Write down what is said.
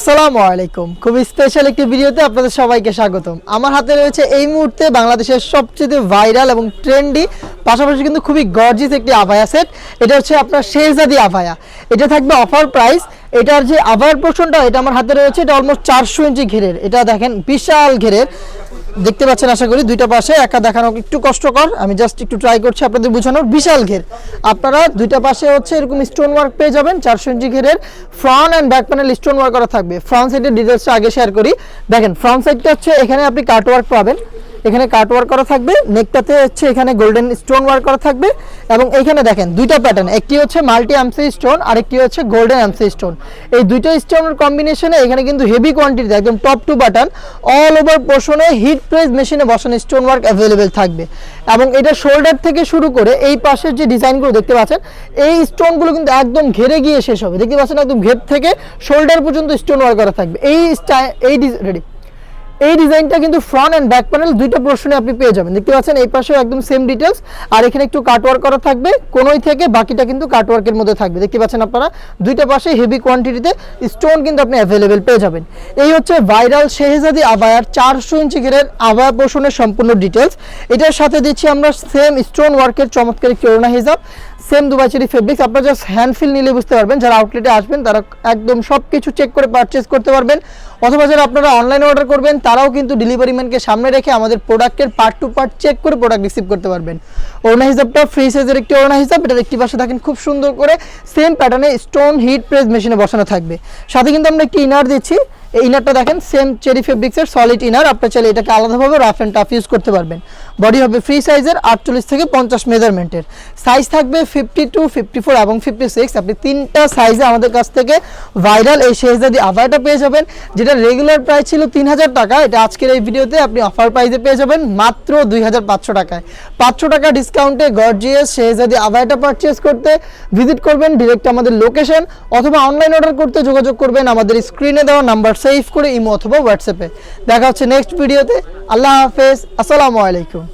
আসসালামু আলাইকুম। খুব স্পেশাল একটি ভিডিওতে আপনাদের সবাইকে স্বাগতম। আমার হাতে রয়েছে এই মুহূর্তে বাংলাদেশের সবচেয়ে ভাইরাল এবং ট্রেন্ডি পাশাপাশি কিন্তু খুবই গর্জিয়াস একটি আভায়া সেট। এটা হচ্ছে আপনার শেহজাদি আভায়া। এটা থাকবে অফার প্রাইস। এটার যে আভায়ার পোর্শনটা এটা আমার হাতে রয়েছে, এটা অলমোস্ট 400 ইঞ্চি ঘেরের। এটা দেখেন বিশাল ঘেরের, দেখতে পাচ্ছেন আশা করি। দুইটা পাশে একা দেখানো একটু কষ্টকর, আমি জাস্ট একটু ট্রাই করছি আপনাদের বোঝানোর। বিশাল ঘের, আপনারা দুইটা পাশে হচ্ছে এরকম স্টোন ওয়ার্ক পেয়ে যাবেন। 400 ইঞ্চি ঘেরের front and back panel stone work করা থাকবে। ফ্রন্ট সাইডের ডিটেলসটা আগে শেয়ার করি। দেখেন ফ্রন্ট সাইডটা হচ্ছে এখানে আপনি কাট ওয়ার্ক পাবেন, এখানে কাট ওয়ার্ক করা থাকবে। নেকটাতে হচ্ছে এখানে গোল্ডেন স্টোন ওয়ার্ক করা থাকবে এবং এইখানে দেখেন দুইটা প্যাটার্ন, একটি হচ্ছে মাল্টি এমসি স্টোন আর একটি হচ্ছে গোল্ডেন এমসি স্টোন। এই দুইটা স্টোনের কম্বিনেশনে এখানে কিন্তু হেভি কোয়ান্টিটিতে একদম top to button all over পোর্শনে হিট প্রেস মেশিনে বসানো স্টোন ওয়ার্ক অ্যাভেলেবেল থাকবে। এবং এটা শোল্ডার থেকে শুরু করে এই পাশের যে ডিজাইনগুলো দেখতে পাচ্ছেন, এই স্টোনগুলো কিন্তু একদম ঘেরে গিয়ে শেষ হবে। দেখতে পাচ্ছেন একদম ঘের থেকে শোল্ডার পর্যন্ত স্টোন ওয়ার্ক করা থাকবে। এই ডিজাইনটা কিন্তু ফ্রন্ট অ্যান্ড ব্যাক প্যানেল দুইটা পোর্শনে আপনি পেয়ে যাবেন। দেখতে পাচ্ছেন এই পাশেও একদম সেম ডিটেলস, আর এখানে একটু কাটওয়ার্ক করা থাকবে কোনোই থেকে, বাকিটা কিন্তু কাটওয়ার্কের মধ্যে থাকবে। দেখতে পাচ্ছেন আপনারা দুইটা পাশে হেভি কোয়ান্টিটিতে স্টোন কিন্তু আপনি অ্যাভেলেবেল পেয়ে যাবেন। এই হচ্ছে ভাইরাল শেহজাদি আভায়ার 400 ইঞ্চি ঘেরের আভায়া পোর্শনের সম্পূর্ণ ডিটেলস। এটার সাথে দিচ্ছি আমরা সেম স্টোন ওয়ার্কের চমৎকার একটি ওড়না হিজাব, সেম দুবাই চেরি ফেব্রিক্স। আপনারা জাস্ট হ্যান্ড ফিল নিলে বুঝতে পারবেন, যারা আউটলেটে আসবেন তারা একদম সব কিছু চেক করে পারচেস করতে পারবেন। অথবা যারা আপনারা অনলাইনে অর্ডার করবেন তারাও কিন্তু ডেলিভারি ম্যানকে সামনে রেখে আমাদের প্রোডাক্টের পার্ট টু পার্ট চেক করে প্রোডাক্ট রিসিভ করতে পারবেন। ওড়না হিসাবটা ফ্রি সাইজের একটি ওড়না হিসাব। এটার একটি পাশে দেখেন খুব সুন্দর করে সেম প্যাটার্নে স্টোন হিট প্রেস মেশিনে বসানো থাকবে। সাথে কিন্তু আমরা একটি ইনার দিচ্ছি। এই ইনারটা দেখেন সেম চেরি ফেব্রিক্সের সলিড ইনার। আপনারা চাইলে এটাকে আলাদাভাবে রাফ অ্যান্ড টাফ ইউজ করতে পারবেন। বডি হবে ফ্রি সাইজের 48 থেকে 50 মেজারমেন্টের। সাইজ থাকবে 52, 54 এবং 56। আপনি তিনটা সাইজে আমাদের কাছ থেকে ভাইরাল এই শেহজাদি আভায়াটা পেয়ে যাবেন, যেটা রেগুলার প্রাইস ছিল 3000 টাকা। এটা আজকের এই ভিডিওতে আপনি অফার প্রাইসে পেয়ে যাবেন মাত্র 2500 টাকায়। 500 টাকা ডিসকাউন্টে গর্জিয়াস শেহজাদি আভায়াটা পারচেস করতে ভিজিট করবেন ডিরেক্ট আমাদের লোকেশন, অথবা অনলাইন অর্ডার করতে যোগাযোগ করবেন আমাদের স্ক্রিনে দেওয়া নাম্বার সেভ করে ইমো অথবা হোয়াটসঅ্যাপে। দেখা হচ্ছে নেক্সট ভিডিওতে। আল্লাহ হাফেজ, আসসালামু আলাইকুম।